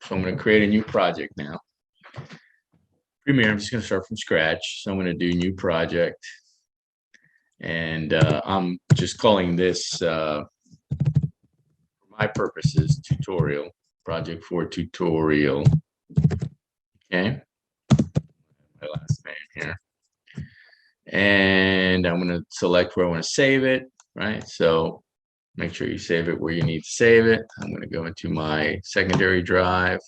So I'm going to create a new project now. Premiere, I'm just going to start from scratch. So I'm going to do new project. And I'm just calling this, for my purposes, tutorial, project 4 tutorial. Okay. My last name here. And I'm going to select where I want to save it, right? So make sure you save it where you need to save it. I'm going to go into my secondary drive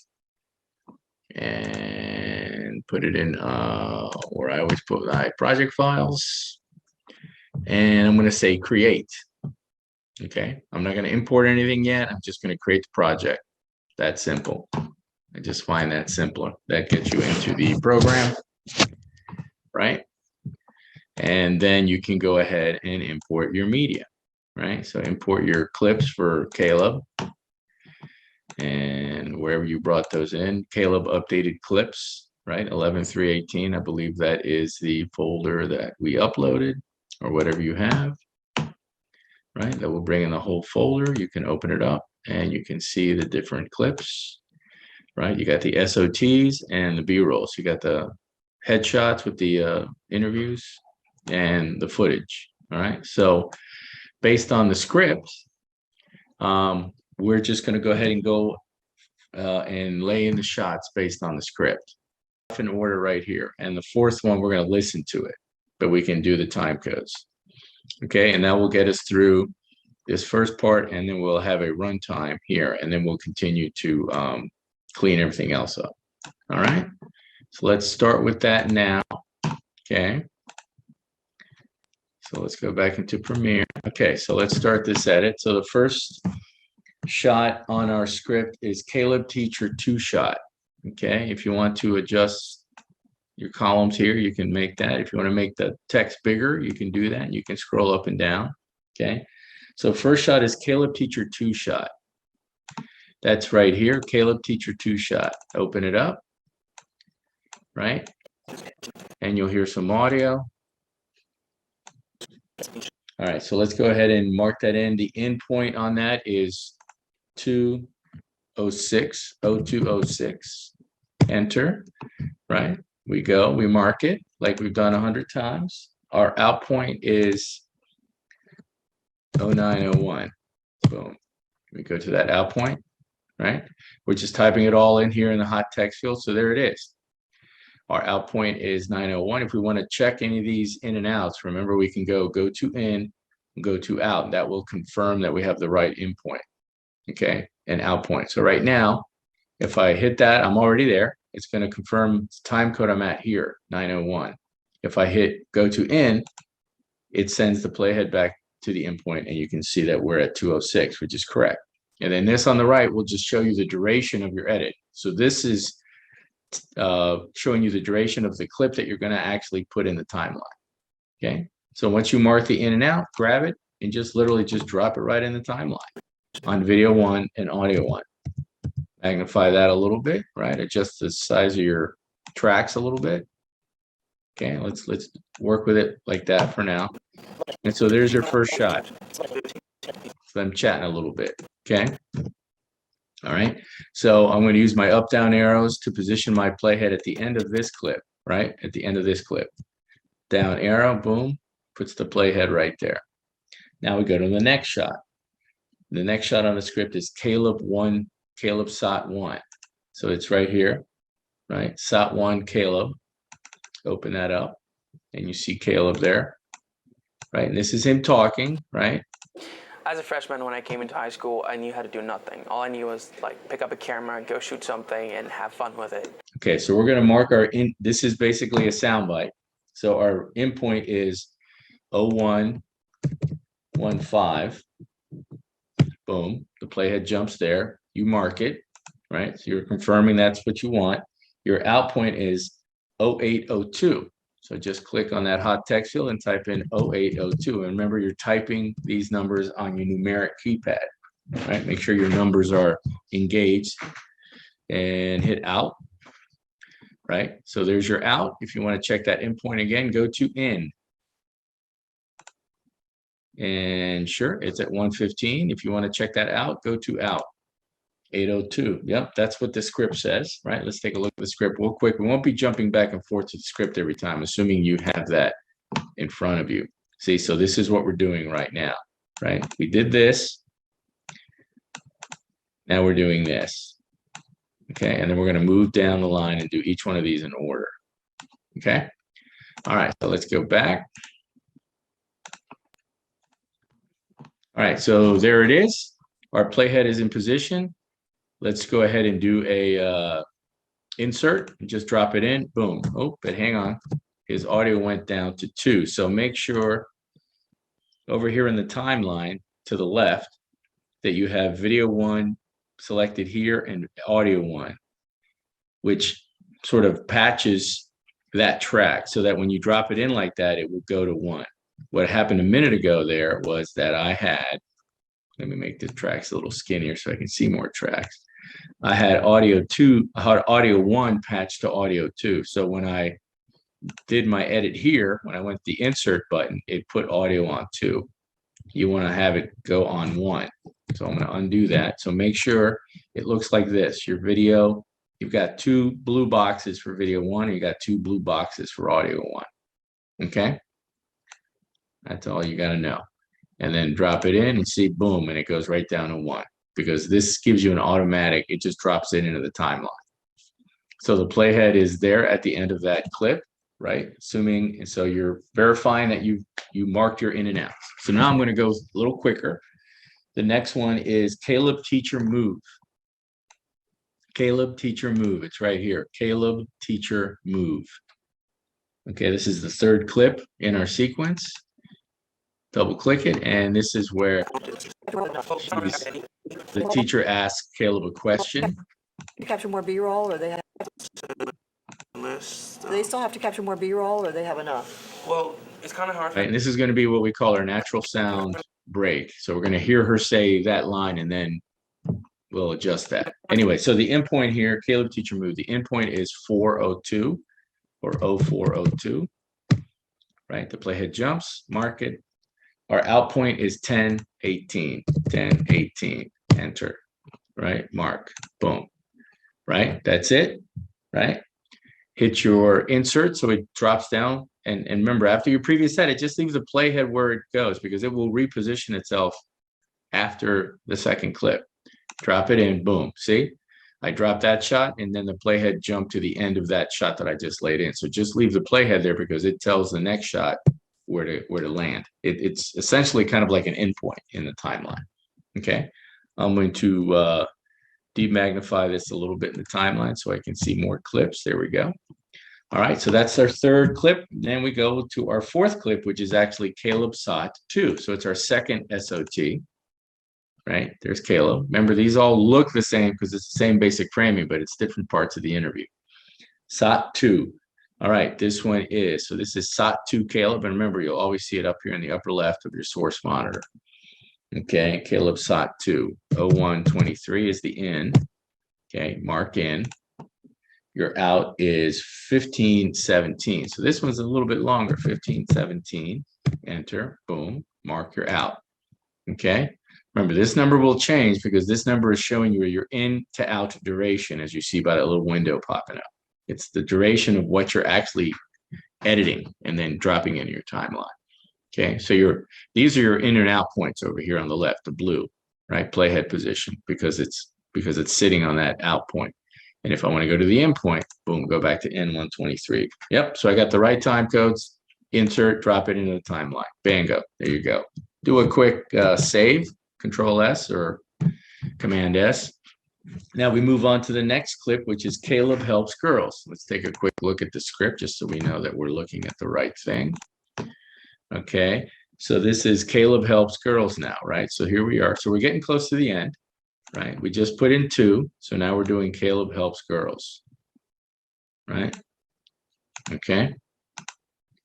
and put it in where I always put my project files. And I'm going to say create. Okay, I'm not going to import anything yet. I'm just going to create the project. That's simple. I just find that simpler. That gets you into the program, right? And then you can go ahead and import your media, right? So import your clips for Caleb. And wherever you brought those in, Caleb updated clips, right? 11.3.18, I believe that is the folder that we uploaded, or whatever you have, right? That will bring in the whole folder. You can open it up and you can see the different clips, right? You got the SOTs and the B-rolls. You got the headshots with the interviews and the footage, all right? So based on the script, we're just going to go ahead and go and lay in the shots based on the script in order right here. And the fourth one, we're going to listen to it, but we can do the time codes. Okay, and that will get us through this first part, and then we'll have a runtime here, and then we'll continue to clean everything else up. All right, so let's start with that now. Okay, so let's go back into Premiere. Okay, so let's start this edit. So the first shot on our script is Caleb Teacher 2 shot. Okay, if you want to adjust your columns here, you can make that. If you want to make the text bigger, you can do that. You can scroll up and down. Okay, so first shot is Caleb Teacher 2 shot. That's right here, Caleb Teacher 2 shot. Open it up, right? And you'll hear some audio. All right, so let's go ahead and mark that in. The endpoint on that is 206, 0206. Enter, right? We go, we mark it like we've done 100 times. Our out point is 0901. Boom. We go to that out point, right? We're just typing it all in here in the hot text field. So there it is. Our out point is 901. If we want to check any of these in and outs, remember we can go to in, go to out. That will confirm that we have the right in point, okay, and out point. So right now, if I hit that, I'm already there. It's going to confirm the time code I'm at here, 901. If I hit go to in, it sends the playhead back to the endpoint, and you can see that we're at 206, which is correct. And then this on the right will just show you the duration of your edit. So this is showing you the duration of the clip that you're going to actually put in the timeline. Okay, so once you mark the in and out, grab it and just literally just drop it right in the timeline on video 1 and audio 1. Magnify that a little bit, right? Adjust the size of your tracks a little bit. Okay, let's work with it like that for now. And so there's your first shot. So I'm chatting a little bit. Okay. All right. So I'm going to use my up down arrows to position my playhead at the end of this clip, right? At the end of this clip. Down arrow, boom, puts the playhead right there. Now we go to the next shot. The next shot on the script is Caleb SOT 1. So it's right here, right? SOT 1 Caleb. Open that up and you see Caleb there, right? And this is him talking, right? As a freshman, when I came into high school, I knew how to do nothing. All I knew was like pick up a camera, go shoot something, and have fun with it. Okay, so we're going to mark our in. This is basically a soundbite. So our endpoint is 0115. Boom, the playhead jumps there. You mark it, right? So you're confirming that's what you want. Your out point is 0802. So just click on that hot text field and type in 0802. And remember, you're typing these numbers on your numeric keypad, right? Make sure your numbers are engaged and hit out, right? So there's your out. If you want to check that endpoint again, go to in. And sure, it's at 115. If you want to check that out, go to out. 802. Yep, that's what the script says, right? Let's take a look at the script real quick. We won't be jumping back and forth to the script every time, assuming you have that in front of you. See, so this is what we're doing right now, right? We did this. Now we're doing this. Okay, and then we're going to move down the line and do each one of these in order. Okay. All right, so let's go back. All right, so there it is. Our playhead is in position. Let's go ahead and do a insert. Just drop it in. Boom. Oh, but hang on. His audio went down to 2. So make sure over here in the timeline to the left that you have video 1 selected here and audio 1, which sort of patches that track so that when you drop it in like that, it will go to 1. What happened a minute ago there was that I had, let me make the tracks a little skinnier so I can see more tracks. I had audio 1 patched to audio 2. So when I did my edit here, when I went to the insert button, it put audio on 2. You want to have it go on 1. So I'm going to undo that. So make sure it looks like this. Your video, you've got 2 blue boxes for video 1, and you got 2 blue boxes for audio 1. Okay? That's all you got to know. And then drop it in and see, boom, and it goes right down to 1, because this gives you an automatic, it just drops it into the timeline. So the playhead is there at the end of that clip, right? Assuming, and so you're verifying that you marked your in and out. So now I'm going to go a little quicker. The next one is Caleb Teacher Move. Caleb Teacher Move. It's right here. Caleb Teacher Move. Okay, this is the 3rd clip in our sequence. Double click it, and this is where the teacher asks Caleb a question. To capture more B-roll, or they have List. do they still have to capture more B-roll, or they have enough? Well, it's kind of hard. Right, and this is going to be what we call our natural sound break. So we're going to hear her say that line, and then we'll adjust that. Anyway, so the endpoint here, Caleb Teacher Move, the endpoint is 402 or 0402. Right, the playhead jumps, mark it. Our out point is 1018, 1018, enter, right? Mark, boom, right? That's it, right? Hit your insert so it drops down. And remember, after your previous set, it just leaves the playhead where it goes because it will reposition itself after the 2nd clip. Drop it in, boom, see? I dropped that shot and then the playhead jumped to the end of that shot that I just laid in. So just leave the playhead there because it tells the next shot where to land. It's essentially kind of like an endpoint in the timeline. Okay, I'm going to demagnify this a little bit in the timeline so I can see more clips. There we go. All right, so that's our 3rd clip. Then we go to our 4th clip, which is actually Caleb SOT 2. So it's our 2nd SOT. Right, there's Caleb. Remember, these all look the same because it's the same basic framing, but it's different parts of the interview. SOT 2. All right, this one is, so this is SOT 2 Caleb, and remember, you'll always see it up here in the upper left of your source monitor. Okay, Caleb SOT 2, 0123 is the in. Okay, mark in. Your out is 1517. So this one's a little bit longer, 1517. Enter, boom, mark your out. Okay, remember, this number will change because this number is showing you your in to out duration, as you see by that little window popping up. It's the duration of what you're actually editing and then dropping into your timeline. Okay, so these are your in and out points over here on the left, the blue, right? Playhead position because it's sitting on that out point. And if I want to go to the in point, boom, go back to N123. Yep, so I got the right time codes, insert, drop it into the timeline. Bango, there you go. Do a quick save, Control S or Command S. Now we move on to the next clip, which is Caleb Helps Girls. Let's take a quick look at the script just so we know that we're looking at the right thing. Okay, so this is Caleb Helps Girls now, right? So here we are. So we're getting close to the end, right? We just put in 2. So now we're doing Caleb Helps Girls, right? Okay.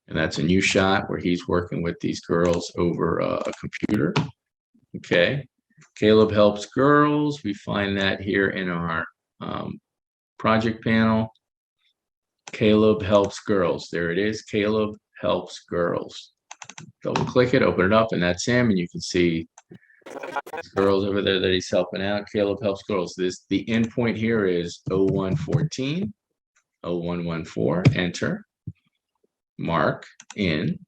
And that's a new shot where he's working with these girls over a computer. Okay. Caleb Helps Girls. We find that here in our project panel. Caleb Helps Girls. There it is. Caleb Helps Girls. Double click it, open it up, and that's him. And you can see Girls over there that he's helping out. Caleb helps girls. The endpoint here is 0114, 0114, enter, mark in,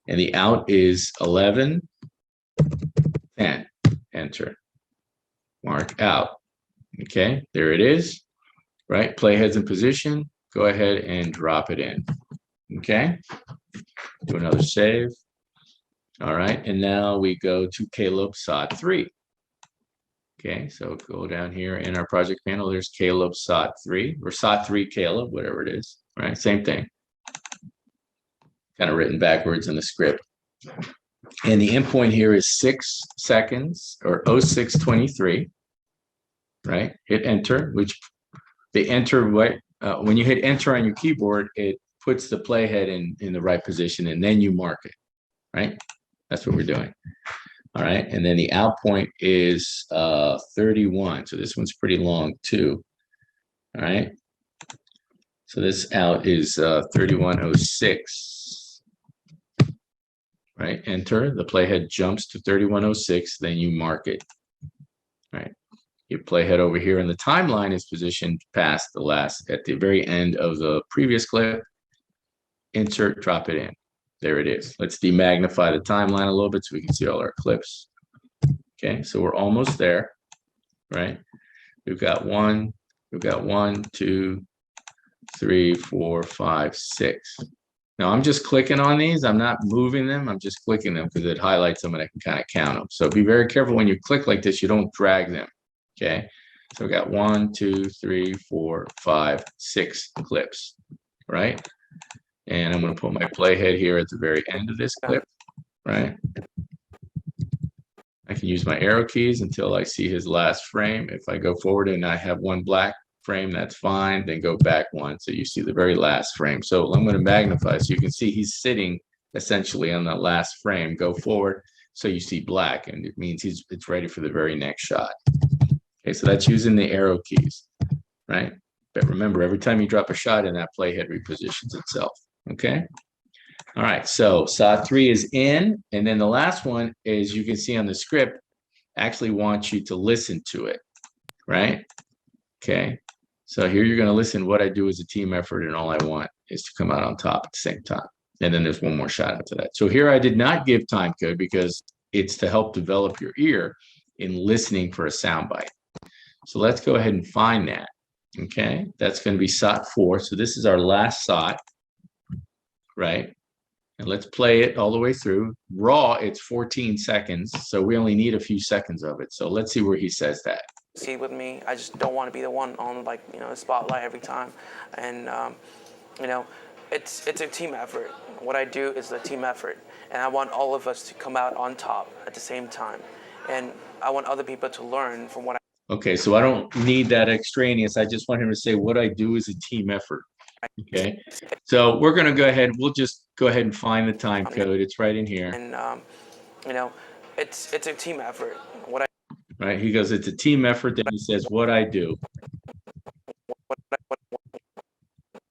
and the out is 1110, enter, mark out. Okay, there it is, right? Playhead's in position. Go ahead and drop it in. Okay, do another save. All right, and now we go to Caleb SOT 3. Okay, so go down here in our project panel. There's Caleb SOT 3 or SOT 3 Caleb, whatever it is, right? Same thing. Kind of written backwards in the script. And the endpoint here is 6 seconds or 0623, right? Hit enter, which the enter, when you hit enter on your keyboard, it puts the playhead in the right position and then you mark it, right? That's what we're doing. All right, and then the out point is 31. So this one's pretty long too. All right. So this out is 3106. Right, enter. The playhead jumps to 3106, then you mark it. All right. Your playhead over here in the timeline is positioned past the last, at the very end of the previous clip. Insert, drop it in. There it is. Let's demagnify the timeline a little bit so we can see all our clips. Okay, so we're almost there, right? We've got one, 2, 3, 4, 5, 6. Now I'm just clicking on these. I'm not moving them. I'm just clicking them because it highlights them and I can kind of count them. So be very careful when you click like this, you don't drag them. Okay, so we got 1, 2, 3, 4, 5, 6 clips, right? And I'm going to put my playhead here at the very end of this clip, right? I can use my arrow keys until I see his last frame. If I go forward and I have one black frame, that's fine. Then go back one so you see the very last frame. So I'm going to magnify so you can see he's sitting essentially on the last frame. Go forward so you see black, and it means it's ready for the very next shot. Okay, so that's using the arrow keys, right? But remember, every time you drop a shot in, that playhead repositions itself. Okay. All right. So SOT 3 is in, and then the last one is, you can see on the script, actually wants you to listen to it, right? Okay. So here you're going to listen. What I do is a team effort, and all I want is to come out on top at the same time. And then there's one more shot after that. So here I did not give time code because it's to help develop your ear in listening for a soundbite. So let's go ahead and find that. Okay, that's going to be SOT 4. So this is our last SOT, right? And let's play it all the way through. Raw, it's 14 seconds, so we only need a few seconds of it. So let's see where he says that. See with me, I just don't want to be the one on the spotlight every time, and it's a team effort. What I do is a team effort, and I want all of us to come out on top at the same time, and I want other people to learn from what I. Okay, so I don't need that extraneous. I just want him to say what I do is a team effort. Okay, so we're going to go ahead. We'll just go ahead and find the time code. It's right in here. And it's a team effort. What I. Right, he goes, it's a team effort. Then he says what I do.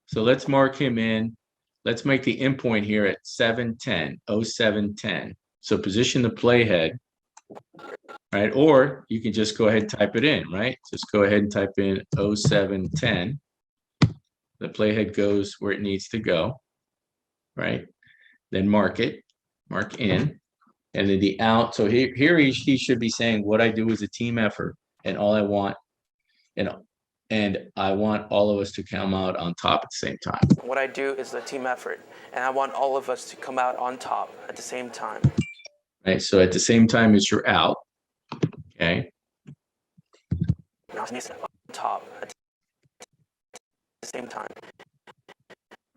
So let's mark him in. Let's make the endpoint here at 710, 0710. So position the playhead. Right, or you can just go ahead and type it in, right? Just go ahead and type in 0710. The playhead goes where it needs to go, right? Then mark it, mark in, and then the out. So here he should be saying what I do is a team effort, and all I want, and I want all of us to come out on top at the same time. What I do is a team effort, and I want all of us to come out on top at the same time. Right, so at the same time as you're out. Okay. Top at the same time.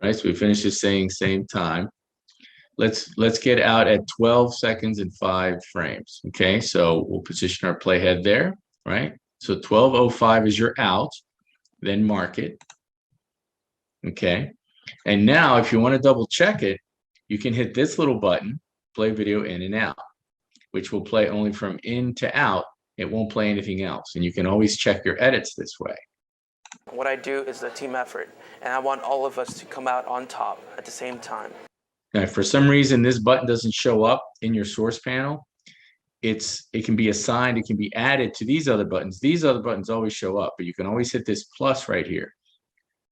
Right, so we finish this saying same time. Let's get out at 12 seconds and 5 frames. Okay, so we'll position our playhead there, right? So 12:05 is your out, then mark it. Okay, and now if you want to double check it, you can hit this little button, play video in and out, which will play only from in to out. It won't play anything else. And you can always check your edits this way. What I do is a team effort, and I want all of us to come out on top at the same time. Now, if for some reason this button doesn't show up in your source panel, it can be assigned, it can be added to these other buttons. These other buttons always show up, but you can always hit this plus right here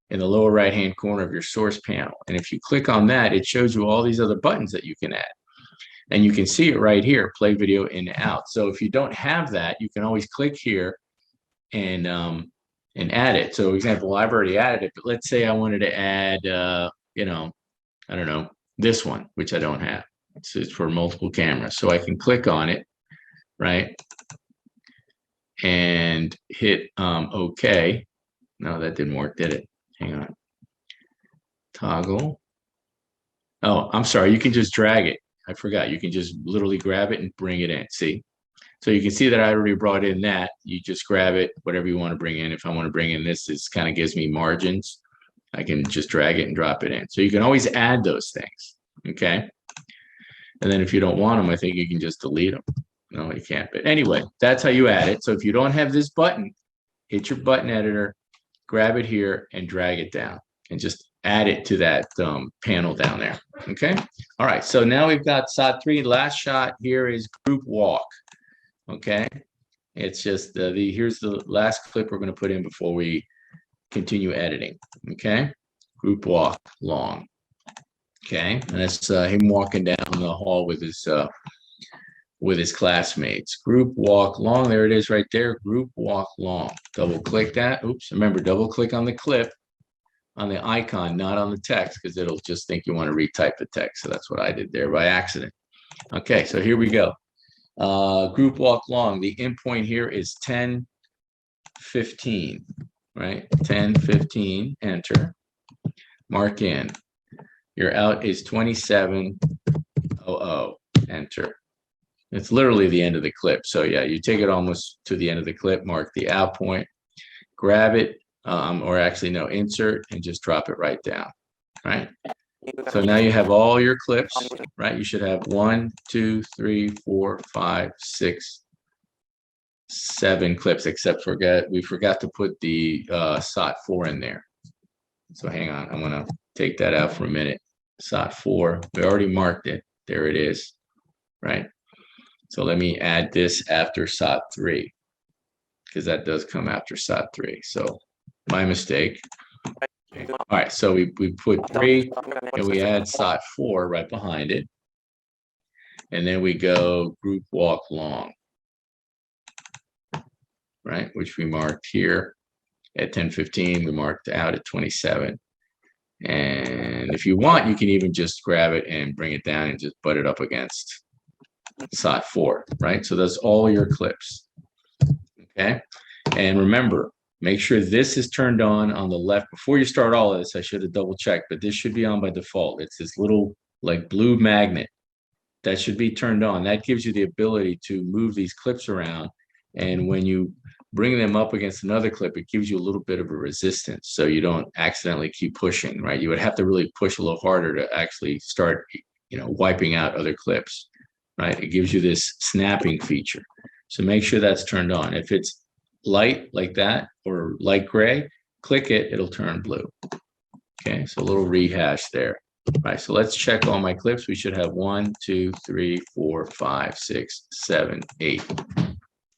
in the lower right hand corner of your source panel. And if you click on that, it shows you all these other buttons that you can add. And you can see it right here, play video in and out. So if you don't have that, you can always click here and add it. So example, I've already added it, but let's say I wanted to add, you know, I don't know, this one, which I don't have. It's for multiple cameras. So I can click on it, right? And hit OK. No, that didn't work, did it? Hang on. Toggle. Oh, I'm sorry. You can just drag it. I forgot. You can just literally grab it and bring it in. See? So you can see that I already brought in that. You just grab it, whatever you want to bring in. If I want to bring in this, this kind of gives me margins. I can just drag it and drop it in. So you can always add those things. Okay. And then if you don't want them, I think you can just delete them. No, you can't. But anyway, that's how you add it. So if you don't have this button, hit your button editor, grab it here and drag it down and just add it to that panel down there. Okay. All right. So now we've got shot 3. Last shot here is group walk. Okay. It's just here's the last clip we're going to put in before we continue editing. Okay. Group walk long. Okay. And that's him walking down the hall with his classmates. Group walk long. There it is right there. Group walk long. Double click that. Oops. Remember, double click on the clip, on the icon, not on the text, because it'll just think you want to retype the text. So that's what I did there by accident. Okay. So here we go. Group walk long. The end point here is 10:15, right? 10:15. Enter. Mark in. Your out is 27:00. Enter. It's literally the end of the clip. So yeah, you take it almost to the end of the clip, mark the out point, grab it, or actually no, insert and just drop it right down, right? So now you have all your clips, right? You should have 1, 2, 3, 4, 5, 6, 7 clips, except we forgot to put the SOT 4 in there. So hang on, I'm gonna take that out for a minute. SOT 4, we already marked it. There it is, right? So let me add this after SOT 3, because that does come after SOT 3. So my mistake. Okay. All right, so we put 3 and we add SOT 4 right behind it. And then we go group walk long, right? Which we marked here at 10:15. We marked out at 27. And if you want, you can even just grab it and bring it down and just butt it up against SOT 4, right? So that's all your clips. Okay. And remember, make sure this is turned on the left. Before you start all of this, I should have double checked, but this should be on by default. It's this little like blue magnet that should be turned on. That gives you the ability to move these clips around. And when you bring them up against another clip, it gives you a little bit of a resistance. So you don't accidentally keep pushing, right? You would have to really push a little harder to actually start, wiping out other clips, right? It gives you this snapping feature. So make sure that's turned on. If it's light like that or light gray, click it, it'll turn blue. Okay, so a little rehash there. All right, so let's check all my clips. We should have 1, 2, 3, 4, 5, 6, 7, 8.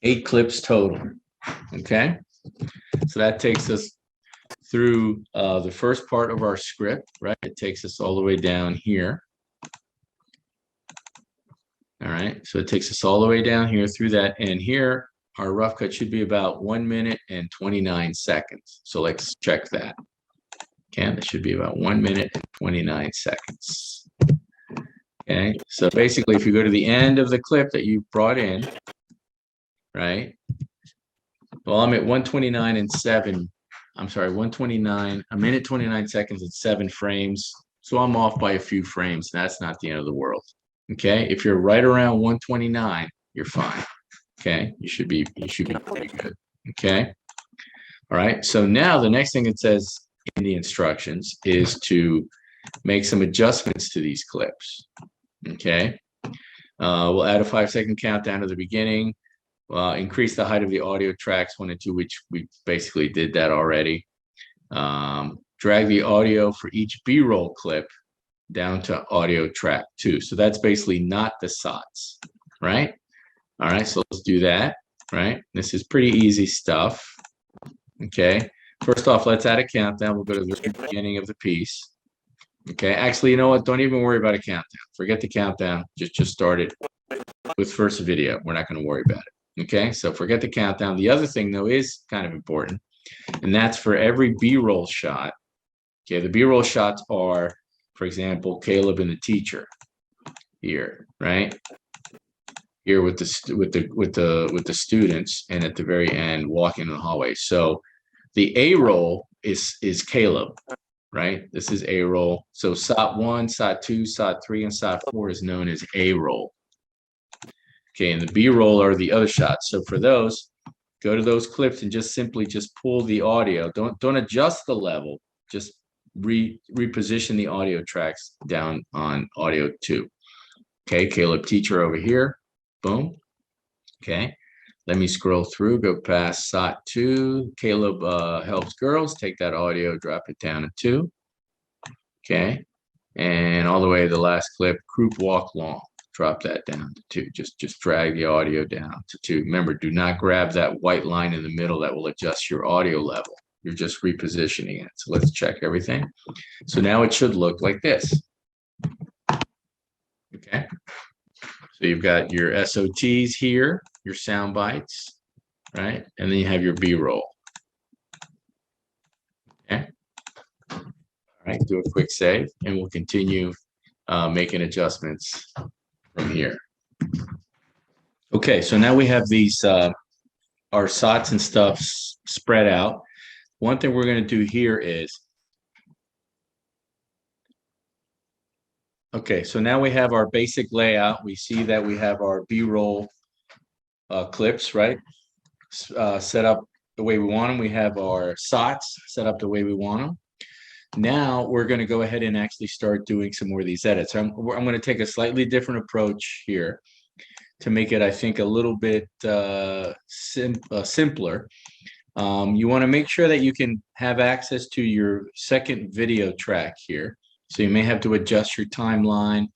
8 clips total. Okay, so that takes us through the first part of our script, right? It takes us all the way down here. All right, so it takes us all the way down here through that. And here, our rough cut should be about 1 minute and 29 seconds. So let's check that. Okay, that should be about 1 minute and 29 seconds. Okay, so basically, if you go to the end of the clip that you brought in, right? Well, I'm at 129 and 7. I'm sorry, 129, a minute 29 seconds and 7 frames. So I'm off by a few frames. That's not the end of the world. Okay, if you're right around 129, you're fine. Okay, you should be pretty good. Okay, all right. So now the next thing it says in the instructions is to make some adjustments to these clips. Okay, we'll add a 5-second countdown to the beginning. Increase the height of the audio tracks 1 and 2, which we basically did that already. Drag the audio for each B-roll clip down to audio track 2. So that's basically not the SOTs, right? All right, so let's do that, right? This is pretty easy stuff. Okay, first off, let's add a countdown. We'll go to the very beginning of the piece. Okay, actually, you know what? Don't even worry about a countdown. Forget the countdown. Just start it with first video. We're not going to worry about it. Okay, so forget the countdown. The other thing, though, is kind of important, and that's for every B-roll shot. Okay, the B-roll shots are, for example, Caleb and the teacher here, right? Here with the students, and at the very end, walking in the hallway. So the A roll is Caleb, right? This is A roll. So SOT 1, SOT 2, SOT 3, and SOT 4 is known as A roll. Okay, and the B roll are the other shots. So for those, go to those clips and just simply pull the audio. Don't adjust the level. Just reposition the audio tracks down on audio 2. Okay, Caleb teacher over here. Boom. Okay. Let me scroll through, go past SOT 2. Caleb helps girls. Take that audio, drop it down to 2. Okay. And all the way to the last clip, group walk long. Drop that down to 2. Just drag the audio down to 2. Remember, do not grab that white line in the middle. That will adjust your audio level. You're just repositioning it. So let's check everything. So now it should look like this. Okay. So you've got your SOTs here, your sound bites, right? And then you have your B-roll. Okay. All right, do a quick save, and we'll continue making adjustments from here. Okay, so now we have these, our SOTs and stuff spread out. One thing we're going to do here is, okay, so now we have our basic layout. We see that we have our B-roll clips, right? Set up the way we want them. We have our SOTs set up the way we want them. Now we're going to go ahead and actually start doing some more of these edits. I'm going to take a slightly different approach here to make it, I think, a little bit simpler. You want to make sure that you can have access to your second video track here. So you may have to adjust your timeline,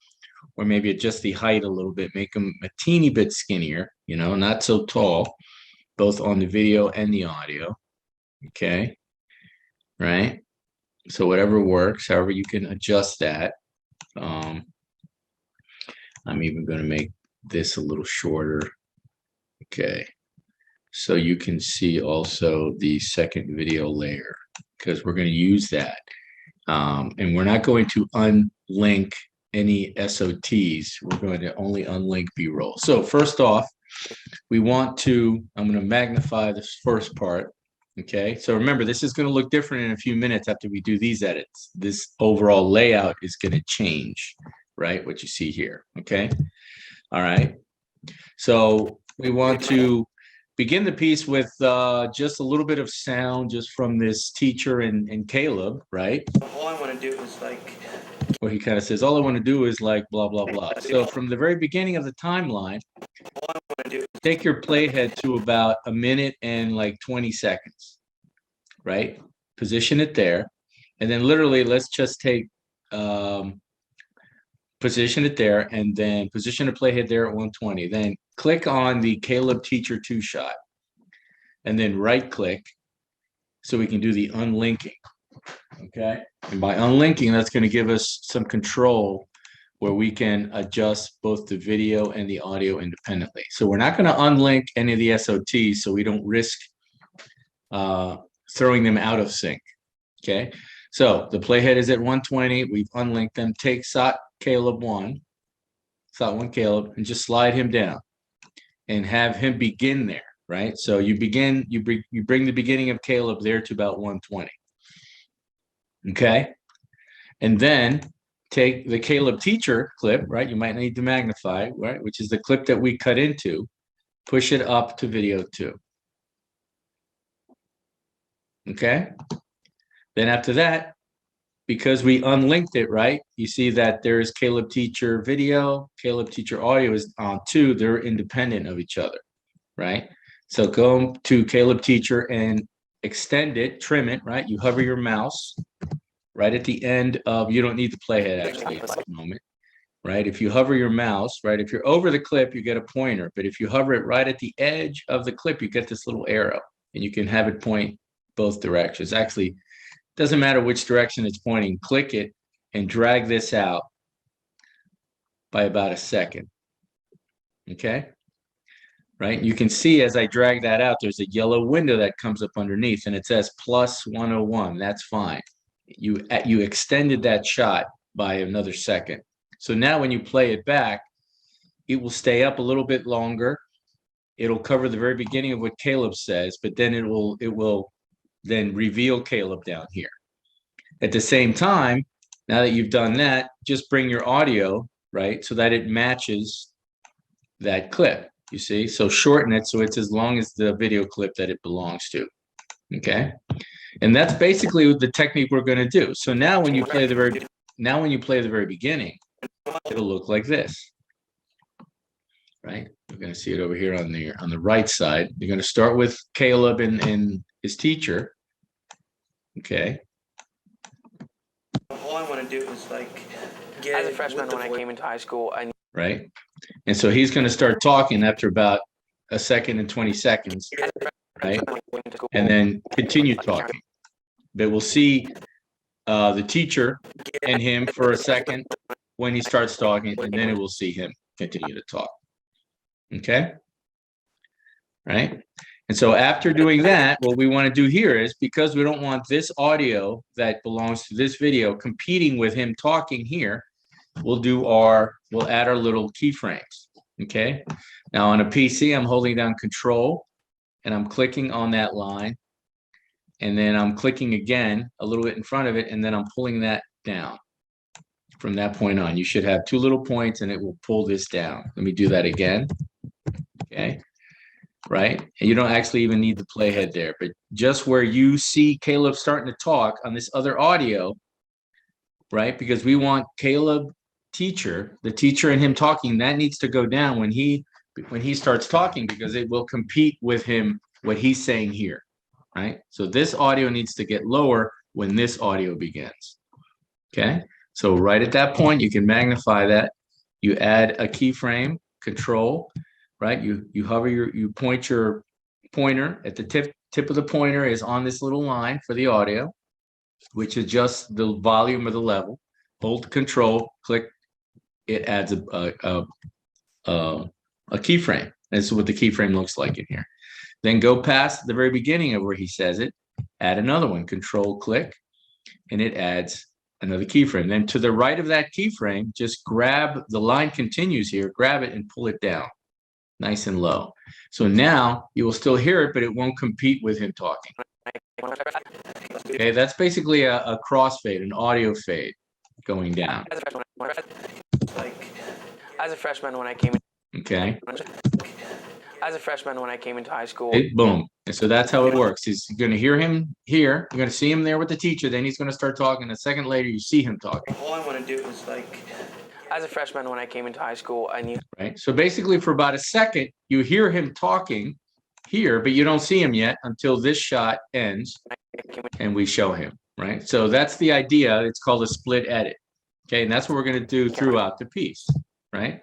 or maybe adjust the height a little bit, make them a teeny bit skinnier, you know, not so tall, both on the video and the audio. Okay. Right. So whatever works, however you can adjust that. I'm even going to make this a little shorter. Okay. So you can see also the second video layer, because we're going to use that. And we're not going to unlink any SOTs. We're going to only unlink B-roll. So first off, we want to, I'm going to magnify this first part. Okay, so remember, this is going to look different in a few minutes after we do these edits. This overall layout is going to change, right? What you see here. Okay. All right. So we want to begin the piece with just a little bit of sound just from this teacher and Caleb, right? All I want to do is like, Where he kind of says, all I want to do is like blah, blah, blah. So from the very beginning of the timeline, all I want to do. take your playhead to about a minute and like 20 seconds, right? Position it there. And then literally, let's just take, position it there, and then position the playhead there at 120. Then click on the Caleb Teacher 2 shot, and then right click so we can do the unlinking. Okay. And by unlinking, that's going to give us some control where we can adjust both the video and the audio independently. So we're not going to unlink any of the SOTs so we don't risk throwing them out of sync. Okay. So the playhead is at 120. We've unlinked them. Take SOT Caleb 1, SOT 1 Caleb, and just slide him down and have him begin there, right? So you begin, you bring the beginning of Caleb there to about 120. Okay. And then take the Caleb teacher clip, right? You might need to magnify, right? Which is the clip that we cut into, push it up to video 2. Okay. Then after that, because we unlinked it, right? You see that there's Caleb teacher video, Caleb teacher audio is on 2. They're independent of each other, right? So go to Caleb teacher and extend it, trim it, right? You hover your mouse right at the end of, you don't need the playhead actually at the moment. right? If you hover your mouse, right, if you're over the clip, you get a pointer. But if you hover it right at the edge of the clip, you get this little arrow, and you can have it point both directions. Actually, doesn't matter which direction it's pointing. Click it and drag this out by about a second. Okay? Right? You can see as I drag that out, there's a yellow window that comes up underneath, and it says plus 101. That's fine. You extended that shot by another second. So now when you play it back, it will stay up a little bit longer. It'll cover the very beginning of what Caleb says, but then it will then reveal Caleb down here. At the same time, now that you've done that, just bring your audio, right, so that it matches that clip, you see? So shorten it so it's as long as the video clip that it belongs to, okay? And that's basically the technique we're going to do. So now when you play the very beginning, it'll look like this, right? We're going to see it over here on the right side. You're going to start with Caleb and his teacher, okay? All I want to do is like get. As a freshman, when I came into high school, I right? And so he's going to start talking after about a second and 20 seconds, right? And then continue talking. But we'll see the teacher and him for a second when he starts talking, and then it will see him continue to talk. Okay? Right? And so after doing that, what we want to do here is, because we don't want this audio that belongs to this video competing with him talking here, we'll add our little keyframes. Okay. Now on a PC, I'm holding down Control and I'm clicking on that line, and then I'm clicking again a little bit in front of it, and then I'm pulling that down. From that point on, you should have two little points and it will pull this down. Let me do that again. Okay. Right. And you don't actually even need the playhead there, but just where you see Caleb starting to talk on this other audio, right? Because we want Caleb the teacher and him talking, that needs to go down when he starts talking, because it will compete with him, what he's saying here, right? So this audio needs to get lower when this audio begins. Okay. So right at that point, you can magnify that. You add a keyframe, Control, right? You hover you point your pointer at the tip of the pointer is on this little line for the audio, which adjusts the volume or the level. Hold Control, click. It adds a keyframe. This is what the keyframe looks like in here. Then go past the very beginning of where he says it, add another one, Control, click, and it adds another keyframe. Then to the right of that keyframe, just grab the line continues here, grab it and pull it down nice and low. So now you will still hear it, but it won't compete with him talking. Okay, that's basically a crossfade, an audio fade going down. As a freshman, when I came in. Okay. As a freshman, when I came into high school. Boom. And so that's how it works. Is you're going to hear him here. You're going to see him there with the teacher. Then he's going to start talking. A second later, you see him talking. All I want to do is like. As a freshman, when I came into high school, I knew. Right. So basically, for about a second, you hear him talking here, but you don't see him yet until this shot ends and we show him. Right. So that's the idea. It's called a split edit. Okay. And that's what we're going to do throughout the piece. Right.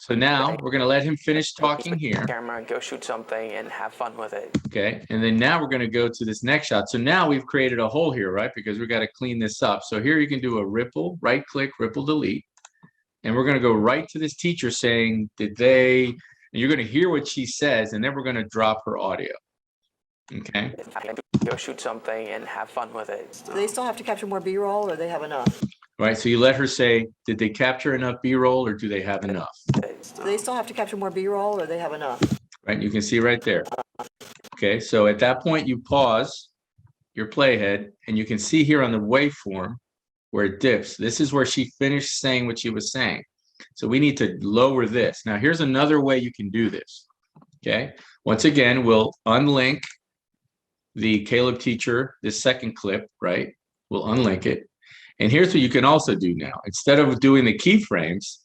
So now we're going to let him finish talking here. Camera, go shoot something and have fun with it. Okay. And then now we're going to go to this next shot. So now we've created a hole here, right? Because we got to clean this up. So here you can do a ripple, right click, ripple delete. And we're going to go right to this teacher saying, and you're going to hear what she says, and then we're going to drop her audio. Okay. Go shoot something and have fun with it. Do they still have to capture more B-roll, or they have enough? Right. So you let her say, did they capture enough B-roll, or do they have enough? Do they still have to capture more B-roll, or they have enough? Right. You can see right there. Okay. So at that point, you pause your playhead, and you can see here on the waveform where it dips. This is where she finished saying what she was saying. So we need to lower this. Now, here's another way you can do this. Okay. Once again, we'll unlink the Caleb teacher, this second clip, right? We'll unlink it. And here's what you can also do now. Instead of doing the keyframes,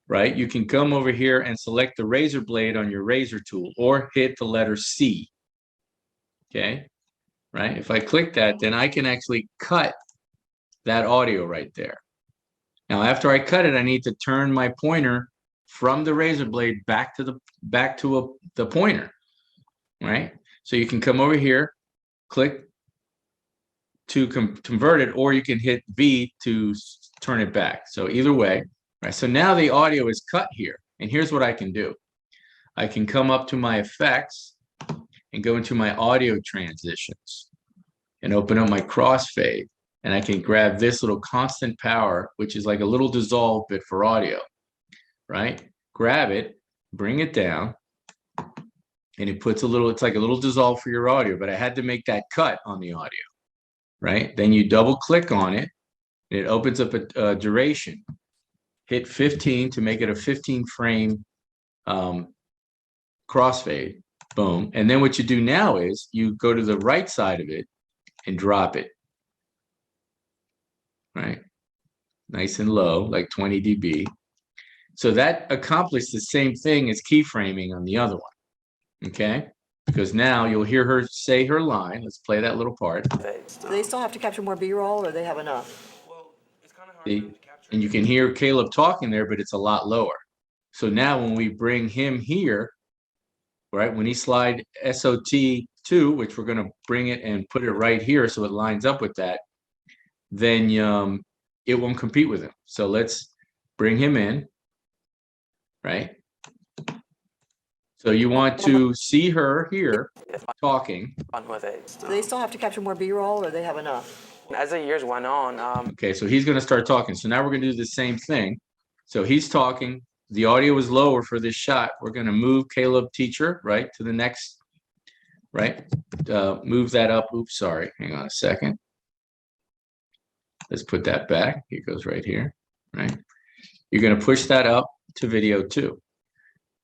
right, you can come over here and select the razor blade on your razor tool, or hit the letter C. Okay. Right. If I click that, then I can actually cut that audio right there. Now, after I cut it, I need to turn my pointer from the razor blade back to the pointer, right? So you can come over here, click to convert it, or you can hit V to turn it back. So either way, right? So now the audio is cut here, and here's what I can do. I can come up to my effects and go into my audio transitions and open up my crossfade, and I can grab this little constant power, which is like a little dissolve bit for audio, right? Grab it, bring it down, and it puts it's like a little dissolve for your audio, but I had to make that cut on the audio, right? Then you double click on it, and it opens up a duration. Hit 15 to make it a 15 frame crossfade, boom. And then what you do now is you go to the right side of it and drop it, right? Nice and low, like 20 dB. So that accomplished the same thing as keyframing on the other one, okay? Because now you'll hear her say her line. Let's play that little part. Do they still have to capture more B-roll, or they have enough? Well, it's kind of hard See? to capture. And you can hear Caleb talking there, but it's a lot lower. So now when we bring him here, right, when he slide SOT2, which we're going to bring it and put it right here so it lines up with that, then it won't compete with him. So let's bring him in, right? So you want to see her here talking. Fun with it. Do they still have to capture more B-roll, or they have enough? As the years went on, Okay, so he's going to start talking. So now we're going to do the same thing. So he's talking. The audio is lower for this shot. We're going to move Caleb teacher, right, to the next, right? Move that up. Oops, sorry. Hang on a second. Let's put that back. It goes right here, right? You're going to push that up to video 2,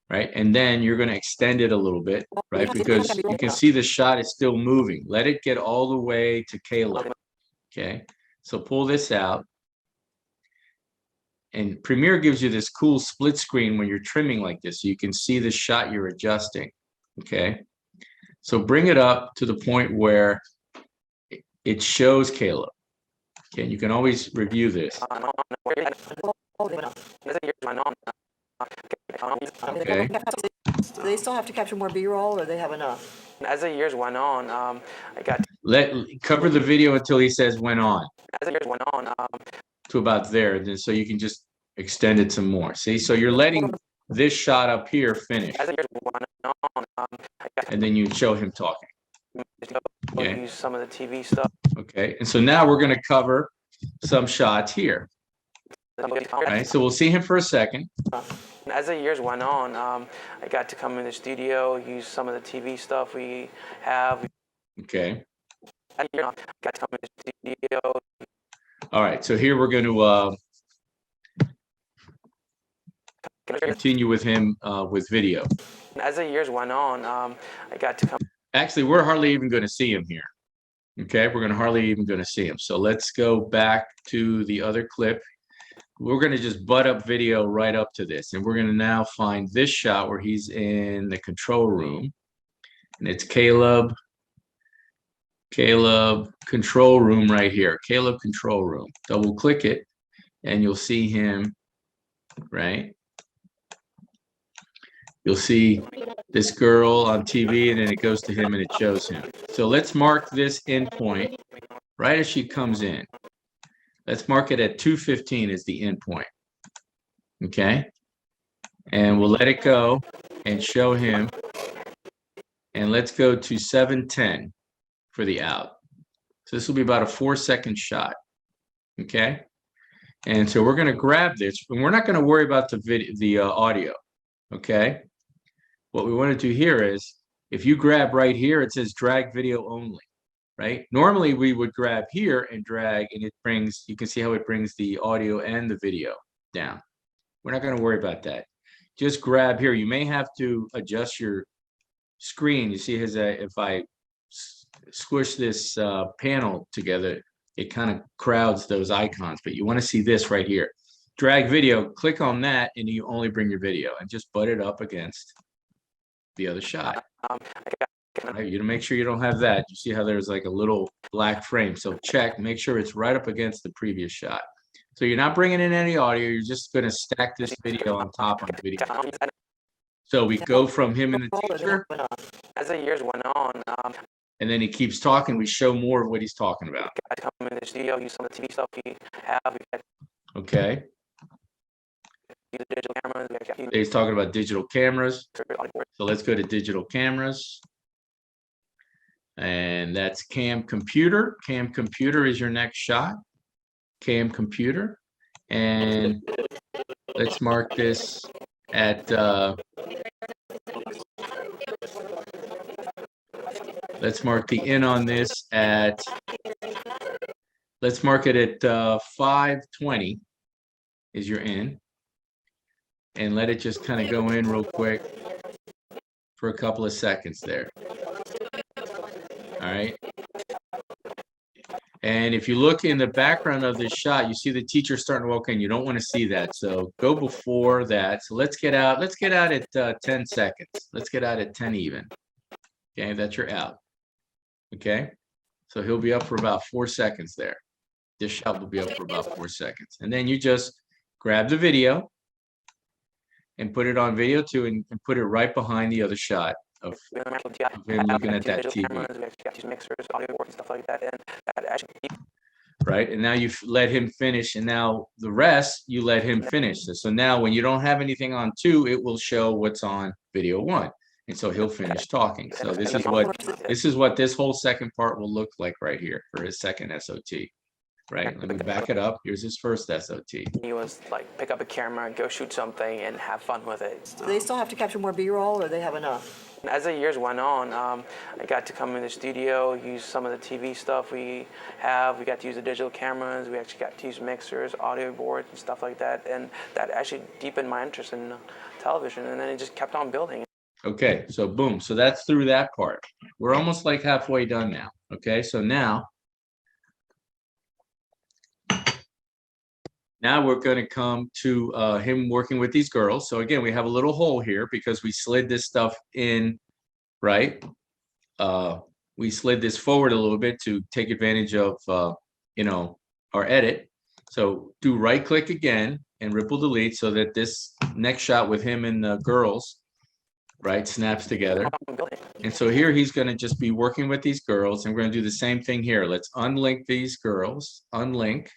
right? And then you're going to extend it a little bit, right? Because you can see the shot is still moving. Let it get all the way to Caleb, okay? So pull this out. And Premiere gives you this cool split screen when you're trimming like this, so you can see the shot you're adjusting, okay? So bring it up to the point where it shows Caleb. Okay, and you can always review this. Okay. Do they still have to capture more B-roll, or they have enough? as the years went on, I got Cover the video until he says went on as the years went on, to about there, then so you can just extend it some more. See, so you're letting this shot up here finish, as the years went on, I got and then you show him talking. to Okay. use some of the TV stuff. Okay, and so now we're going to cover some shots here. Right, so we'll see him for a second. As the years went on, I got to come in the studio, use some of the TV stuff we have. Okay. I got to come in the studio. All right, so here we're going to continue with him with video. As the years went on, I got to come. Actually, we're hardly even going to see him here. Okay, we're hardly even going to see him. So let's go back to the other clip. We're going to just butt up video right up to this. And we're going to now find this shot where he's in the control room. And it's Caleb control room right here. Caleb control room. Double click it and you'll see him, right? You'll see this girl on TV and then it goes to him and it shows him. So let's mark this endpoint right as she comes in. Let's mark it at 2:15 as the endpoint. Okay? And we'll let it go and show him. And let's go to 7:10 for the out. So this will be about a 4-second shot. Okay? And so we're going to grab this, and we're not going to worry about the audio. Okay? What we want to do here is, if you grab right here, it says drag video only. Right? Normally we would grab here and drag, and it brings, you can see how it brings the audio and the video down. We're not going to worry about that. Just grab here. You may have to adjust your screen. You see, if I squish this panel together, it kind of crowds those icons, but you want to see this right here. Drag video, click on that, and you only bring your video and just butt it up against the other shot. Right, you to make sure you don't have that. You see how there's like a little black frame. So check, make sure it's right up against the previous shot. So you're not bringing in any audio. You're just going to stack this video on top of the video. So we go from him and the Or they teacher, have enough. As the years went on, and then he keeps talking. We show more of what he's talking about. I come in the studio, use some of the TV stuff we have. We got Okay. use the digital cameras. We got use He's talking about digital cameras. audio board. So let's go to digital cameras. And that's cam computer. Cam computer is your next shot. Cam computer. And let's mark this at let's mark the in on this at, let's mark it at 520 is your in. And let it just kind of go in real quick for a couple of seconds there. All right. And if you look in the background of this shot, you see the teacher starting to walk in. You don't want to see that. So go before that. So let's get out at 10 seconds. Let's get out at 10 even. Okay, that's your out. Okay. So he'll be up for about 4 seconds there. This shot will be up for about 4 seconds. And then you just grab the video and put it on video 2 and put it right behind the other shot of him looking at that TV. Cameras, we actually got use mixers, audio board, and stuff like that. And that actually Right. And now you've let him finish. And now the rest, you let him finish. So now when you don't have anything on 2, it will show what's on video 1. And so he'll finish talking. So this is what this whole second part will look like right here for his second SOT. Right. Let me back it up. Here's his first SOT. he was like, pick up a camera, go shoot something, and have fun with it. Do they still have to capture more B-roll, or they have enough? As the years went on, I got to come in the studio, use some of the TV stuff we have. We got to use the digital cameras. We actually got to use mixers, audio boards, and stuff like that. And that actually deepened my interest in television. And then it just kept on building. Okay. So boom. So that's through that part. We're almost like halfway done now. Okay. So now we're going to come to him working with these girls. So again, we have a little hole here because we slid this stuff in, right? We slid this forward a little bit to take advantage of, our edit. So do right click again and ripple delete so that this next shot with him and the girls, right, snaps together. And so here he's going to just be working with these girls, and we're going to do the same thing here. Let's unlink these girls, unlink.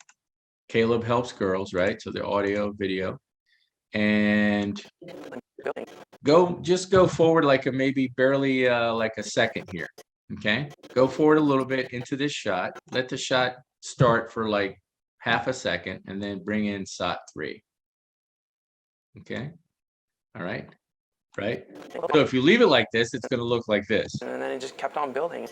Caleb helps girls, right? So the audio, video, and just go forward like maybe barely like a second here. Okay, go forward a little bit into this shot. Let the shot start for like half a second, and then bring in shot 3. Okay, all right, right. So if you leave it like this, it's going to look like this. And then it just kept on building.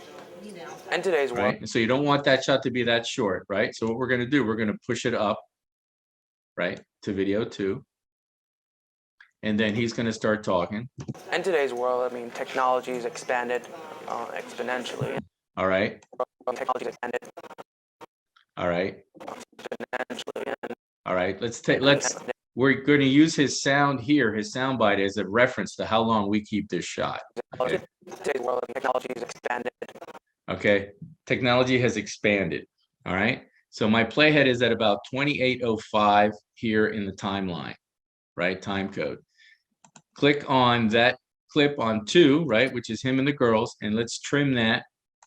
And today's world. Right. And so you don't want that shot to be that short, right? So what we're going to do, we're going to push it up, right, to video 2. And then he's going to start talking. In today's world, I mean, technology has expanded exponentially. All right. Technology has expanded All right. exponentially. All right. We're going to use his sound here, his sound bite, as a reference to how long we keep this shot. Okay. Today's world, technology has expanded. Okay. Technology has expanded. All right. So my playhead is at about 28:05 here in the timeline, right? Time code. Click on that clip on 2, right, which is him and the girls, and let's trim that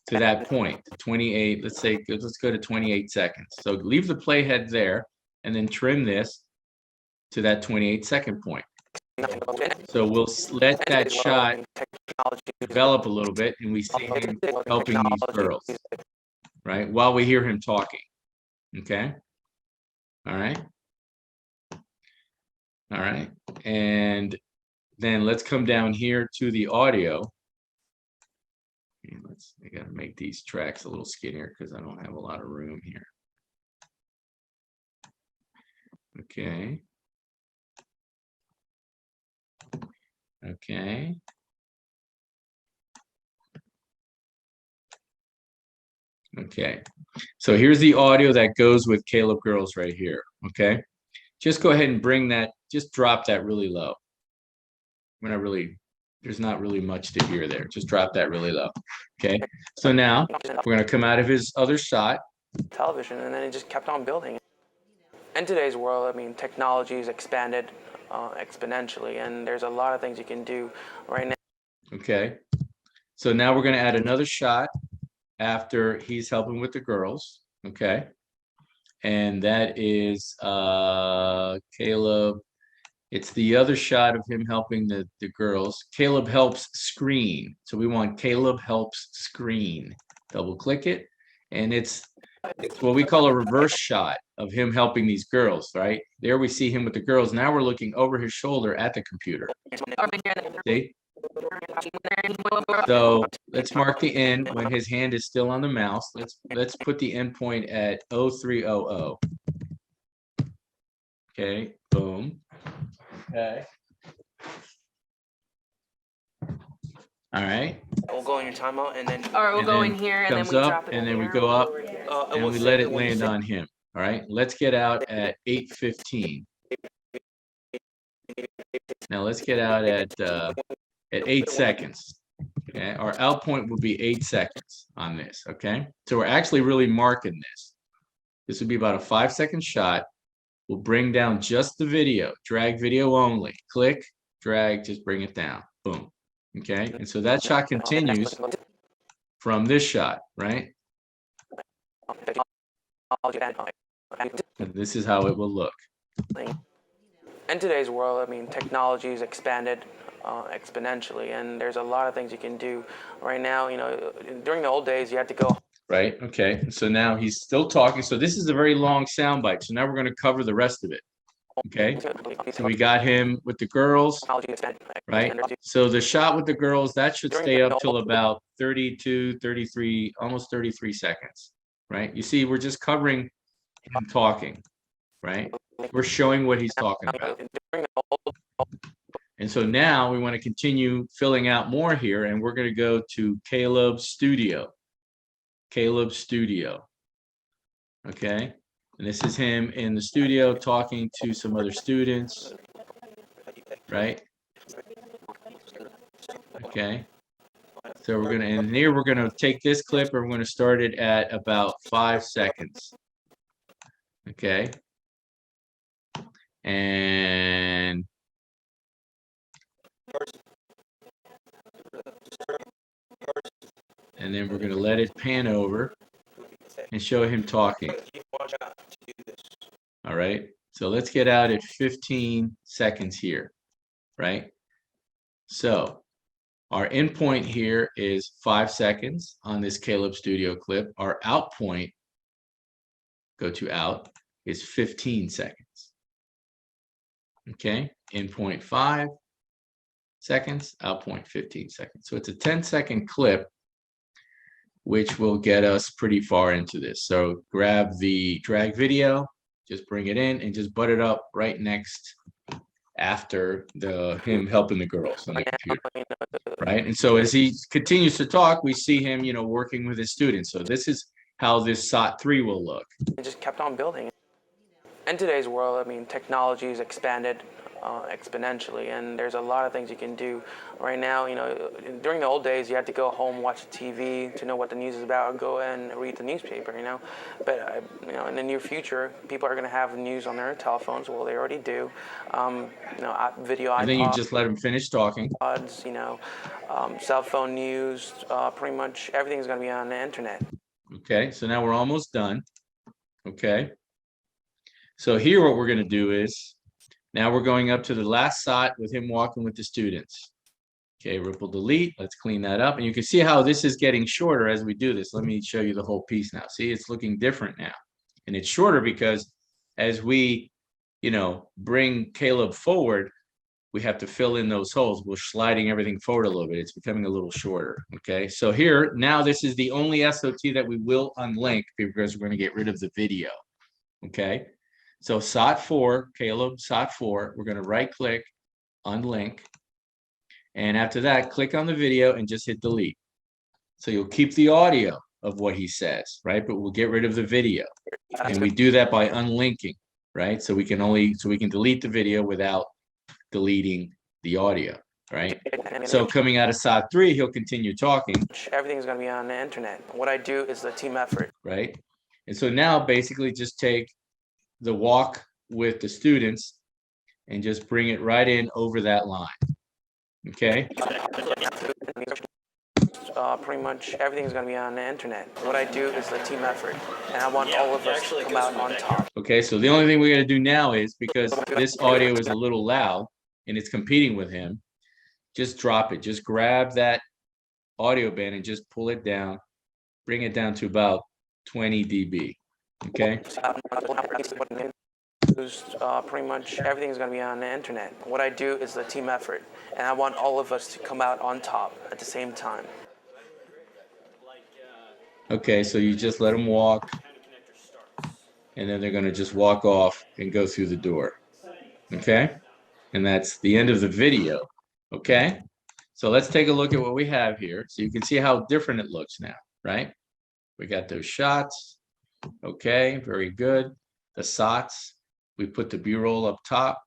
to that point, 28. Let's go to 28 seconds. So leave the playhead there, and then trim this to that 28-second point. So we'll let that shot develop a little bit, and we see him helping these girls, right, while we hear him talking. Okay. All right. All right. And then let's come down here to the audio. I got to make these tracks a little skinnier because I don't have a lot of room here. Okay. Okay. Okay. So here's the audio that goes with Caleb Girls right here. Okay. Just go ahead and bring that, just drop that really low. There's not really much to hear there. Just drop that really low. Okay. So now we're going to come out of his other shot. Television, and then it just kept on building. In today's world, I mean, technology has expanded exponentially, and there's a lot of things you can do right now. Okay. So now we're going to add another shot after he's helping with the girls. Okay. And that is Caleb. It's the other shot of him helping the girls. Caleb helps screen. So we want Caleb helps screen. Double click it. And it's what we call a reverse shot of him helping these girls, right? There we see him with the girls. Now we're looking over his shoulder at the computer. See? So let's mark the end when his hand is still on the mouse. Let's put the endpoint at 0300. Okay, boom. Okay. All right. We'll go in your timeout, and then All right, we'll And go then in here and then comes we up, drop it. and in then we here. go up and we'll we save let it when you land save- on him. All right, let's get out at 8:15. Now let's get out at 8 seconds. Okay, our out point will be 8 seconds on this. Okay, so we're actually really marking this. This would be about a 5-second shot. We'll bring down just the video, drag video only. Click, drag, just bring it down. Boom. Okay, and so that shot continues from this shot, right? And this is how it will look. In today's world, I mean, technology has expanded exponentially, and there's a lot of things you can do right now. You know, during the old days, you had to go. Right, okay, so now he's still talking. So this is a very long sound bite. So now we're gonna cover the rest of it. Okay, so we got him with the girls, right? So the shot with the girls, that should stay up till about 32, 33, almost 33 seconds, right? You see, we're just covering him talking, right? We're showing what he's talking about. And so now we want to continue filling out more here, and we're going to go to Caleb's studio. Caleb's studio. Okay. And this is him in the studio talking to some other students, right? Okay. So we're going to, and here we're going to take this clip and we're going to start it at about 5 seconds. Okay. And then we're going to let it pan over and show him talking. All right. So let's get out at 15 seconds here, right? So our in point here is 5 seconds on this Caleb Studio clip. Our out point, go to out, is 15 seconds. Okay, in point 5 seconds, out point 15 seconds. So it's a 10-second clip, which will get us pretty far into this. So grab the drag video, just bring it in and just butt it up right next after him helping the girls on the computer, right? And so as he continues to talk, we see him, you know, working with his students. So this is how this SOT 3 will look. It just kept on building. In today's world, I mean, technology has expanded exponentially, and there's a lot of things you can do right now. You know, during the old days, you had to go home, watch the TV to know what the news is about, go and read the newspaper. You know, but you know, in the near future, people are going to have news on their telephones. Well, they already do. You know, video And then you iPods, just let him finish talking. you know, cell phone news. Pretty much everything's going to be on the internet. Okay, so now we're almost done. Okay. So here what we're going to do is, now we're going up to the last SOT with him walking with the students. Okay, ripple delete. Let's clean that up. And you can see how this is getting shorter as we do this. Let me show you the whole piece now. See, it's looking different now. And it's shorter because as we, you know, bring Caleb forward, we have to fill in those holes. We're sliding everything forward a little bit. It's becoming a little shorter. Okay, so here, now this is the only SOT that we will unlink because we're going to get rid of the video. Okay, so SOT 4, Caleb, SOT 4, we're going to right click, unlink. And after that, click on the video and just hit delete. So you'll keep the audio of what he says, right? But we'll get rid of the video. And we do that by unlinking, right? So we can delete the video without deleting the audio, right? So coming out of SOT 3, he'll continue talking. Everything's going to be on the internet. What I do is the team effort. Right? And so now basically just take the walk with the students and just bring it right in over that line. Okay. Pretty much everything's going to be on the internet. What I do is the team effort, and I want all of us to come out on top. Okay, so the only thing we got to do now is, because this audio is a little loud and it's competing with him, just drop it. Just grab that audio band and just pull it down, bring it down to about 20 dB. Okay. Pretty much everything's going to be on the internet. What I do is the team effort, and I want all of us to come out on top at the same time. Okay, so you just let them walk, and then they're going to just walk off and go through the door. Okay, and that's the end of the video. Okay, so let's take a look at what we have here. So you can see how different it looks now, right? We got those shots. Okay, very good. The SOTs, we put the B-roll up top,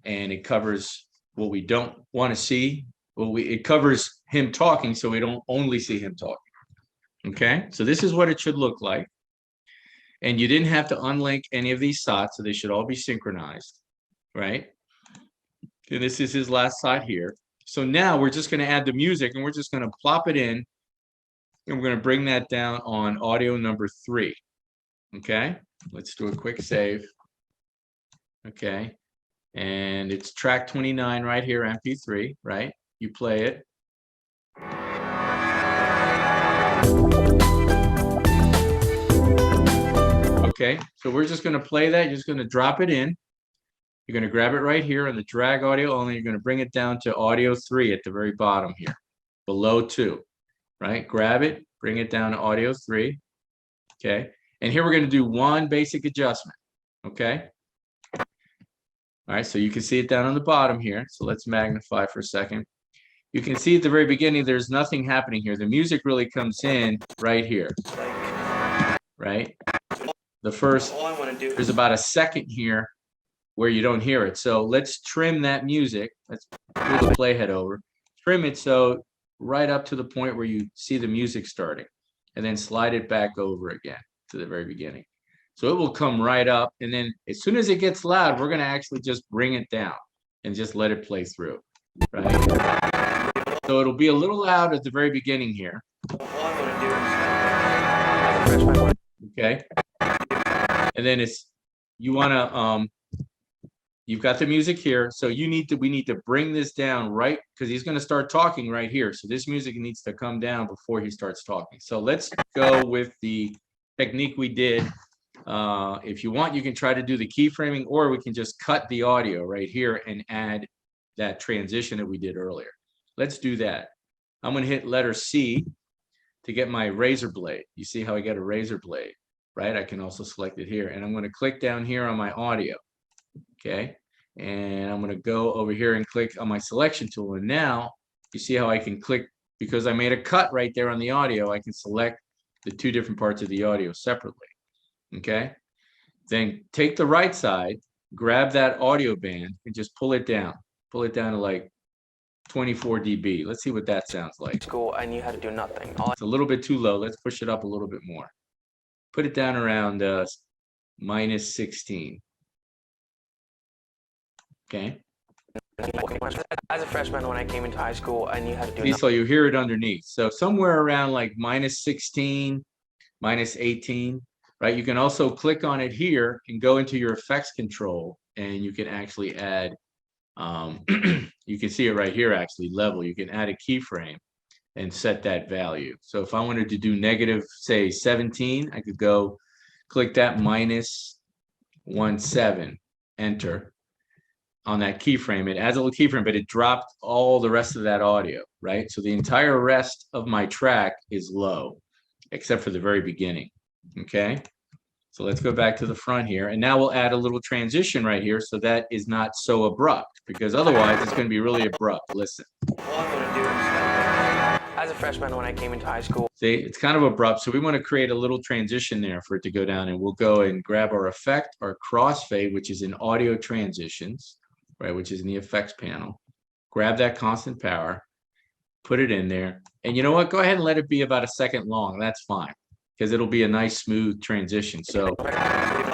and it covers what we don't want to see. Well, it covers him talking, so we don't only see him talking. Okay, so this is what it should look like. And you didn't have to unlink any of these SOTs, so they should all be synchronized, right? And this is his last SOT here. So now we're just going to add the music, and we're just going to plop it in, and we're going to bring that down on audio number 3. Okay, let's do a quick save. Okay, and it's track 29 right here, MP3, right? You play it. Okay, so we're just going to play that. You're just going to drop it in. You're going to grab it right here on the drag audio only. You're going to bring it down to audio 3 at the very bottom here, below 2, right? Grab it, bring it down to audio 3. Okay, and here we're going to do one basic adjustment. Okay. All right, so you can see it down on the bottom here. So let's magnify for a second. You can see at the very beginning, there's nothing happening here. The music really comes in right here, right? The first, there's about a second here where you don't hear it. So let's trim that music. Let's pull the playhead over, trim it so right up to the point where you see the music starting, and then slide it back over again to the very beginning. So it will come right up, and then as soon as it gets loud, we're going to actually just bring it down and just let it play through, right? So it'll be a little loud at the very beginning here. Okay. And then you want to, you've got the music here. So we need to bring this down right, because he's going to start talking right here. So this music needs to come down before he starts talking. So let's go with the technique we did. If you want, you can try to do the keyframing, or we can just cut the audio right here and add that transition that we did earlier. Let's do that. I'm going to hit letter C to get my razor blade. You see how I get a razor blade, right? I can also select it here, and I'm going to click down here on my audio. Okay. And I'm going to go over here and click on my selection tool. And now you see how I can click, because I made a cut right there on the audio. I can select the 2 different parts of the audio separately. Okay. Then take the right side, grab that audio band, and just pull it down. Pull it down to like 24 dB. Let's see what that sounds like. School, I knew how to do nothing. It's a little bit too low. Let's push it up a little bit more. Put it down around minus 16. Okay. As a freshman, when I came into high school, I knew how to do nothing. So you hear it underneath. So somewhere around like minus 16, minus 18, right? You can also click on it here and go into your effects control, and you can actually add, you can see it right here, actually level. You can add a keyframe and set that value. So if I wanted to do negative, say 17, I could go click that minus 17, enter on that keyframe. It adds a little keyframe, but it dropped all the rest of that audio, right? So the entire rest of my track is low, except for the very beginning. Okay. So let's go back to the front here, and now we'll add a little transition right here, so that is not so abrupt, because otherwise it's going to be really abrupt. Listen. As a freshman, when I came into high school, See, it's kind of abrupt, so we want to create a little transition there for it to go down, and we'll go and grab our effect, our crossfade, which is in audio transitions, right, which is in the effects panel. Grab that constant power, put it in there, and you know what? Go ahead and let it be about a second long. That's fine, because it'll be a nice smooth transition. So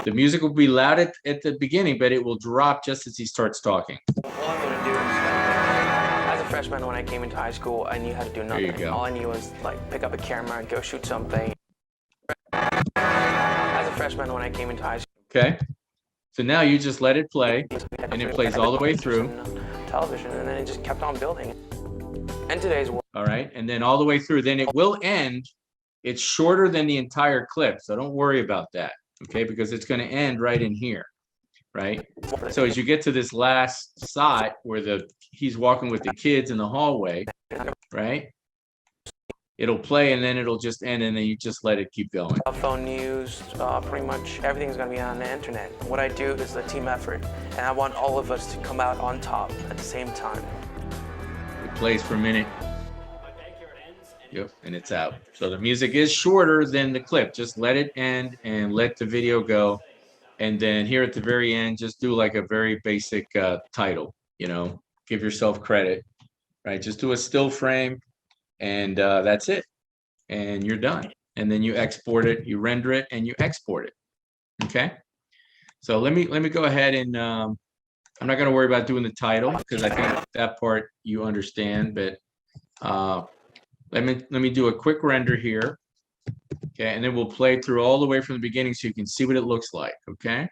the music will be loud at the beginning, but it will drop just as he starts talking. All I'm gonna do is, as a freshman when I came into high school, I knew how to do There you nothing. go. All I knew was like pick up a camera and go shoot something. As a freshman when I came into high school. Okay. So now you just let it play, and it plays all the way through. Television, and then it just kept on building. And today's world. All right. And then all the way through. Then it will end. It's shorter than the entire clip. So don't worry about that. Okay. Because it's going to end right in here. Right. So as you get to this last shot where he's walking with the kids in the hallway, right? It'll play and then it'll just end and then you just let it keep going. Cell phone news, pretty much everything's going to be on the internet. What I do is a team effort, and I want all of us to come out on top at the same time. It plays for a minute. Yep, and it's out. So the music is shorter than the clip. Just let it end and let the video go. And then here at the very end, just do like a very basic title, give yourself credit, right? Just do a still frame and that's it. And you're done. And then you export it, you render it, and you export it. Okay. So let me go ahead and I'm not going to worry about doing the title because I think that part you understand, but let me do a quick render here. Okay, and then we'll play through all the way from the beginning so you can see what it looks like. Okay.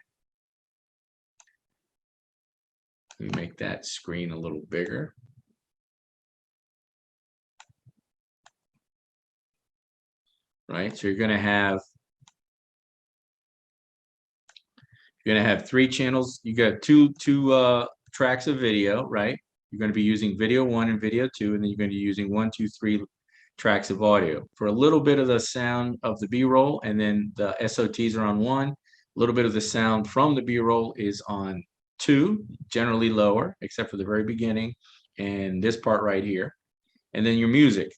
Let me make that screen a little bigger. Right, so you're going to have three channels. You got two tracks of video, right? You're going to be using video 1 and video 2, and then you're going to be using 1, 2, 3 tracks of audio for a little bit of the sound of the B-roll, and then the SOTs are on 1. A little bit of the sound from the B-roll is on 2, generally lower, except for the very beginning and this part right here, and then your music.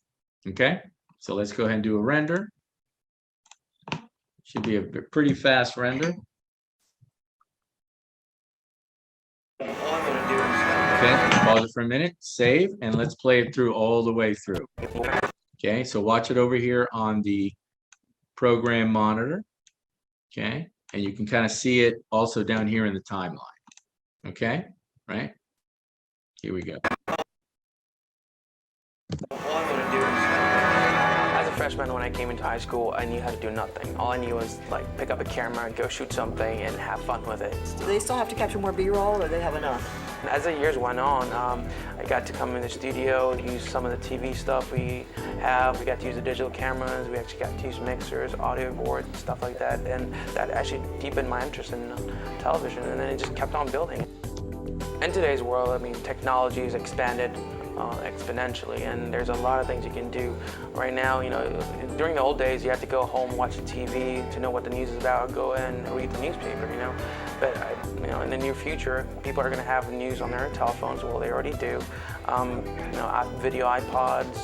Okay, so let's go ahead and do a render. Should be a pretty fast render. All I'm gonna do is, Okay, pause it for a minute, save, and let's play it through all the way through. Okay, so watch it over here on the program monitor. Okay, and you can kind of see it also down here in the timeline. Okay, right? Here we go. all I'm gonna do is, as a freshman when I came into high school, I knew how to do nothing. All I knew was like pick up a camera and go shoot something and have fun with it. Do they still have to capture more B-roll, or they have enough? As the years went on, I got to come in the studio, use some of the TV stuff we have. We got to use the digital cameras. We actually got to use mixers, audio boards, stuff like that. And that actually deepened my interest in television. And then it just kept on building. In today's world, I mean, technology has expanded exponentially, and there's a lot of things you can do. Right now, during the old days, you had to go home, watch the TV to know what the news is about, go in and read the newspaper, But, in the near future, people are going to have the news on their telephones. Well, they already do. Video iPods,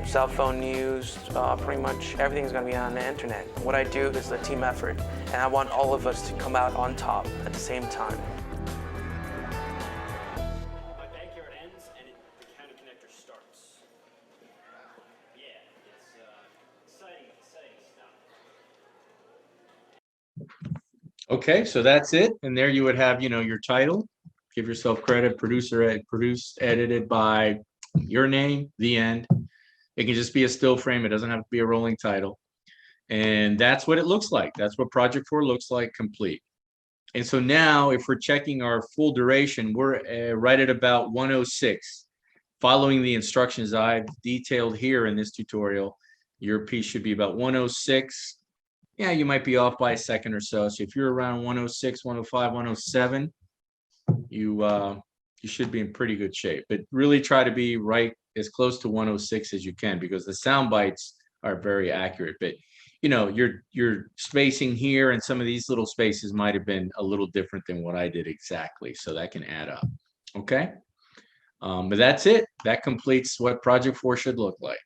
cell phone news, pretty much everything's going to be on the internet. What I do is a team effort, and I want all of us to come out on top at the same time. Okay, so that's it. And there you would have, your title. Give yourself credit, produced, edited by your name, the end. It can just be a still frame. It doesn't have to be a rolling title. And that's what it looks like. That's what Project 4 looks like complete. And so now if we're checking our full duration, we're right at about 106. Following the instructions I've detailed here in this tutorial, your piece should be about 106. Yeah, you might be off by a second or so. So if you're around 106, 105, 107, you should be in pretty good shape. But really try to be right as close to 106 as you can, because the sound bites are very accurate. But your spacing here and some of these little spaces might have been a little different than what I did exactly. So that can add up. Okay. But that's it. That completes what Project 4 should look like.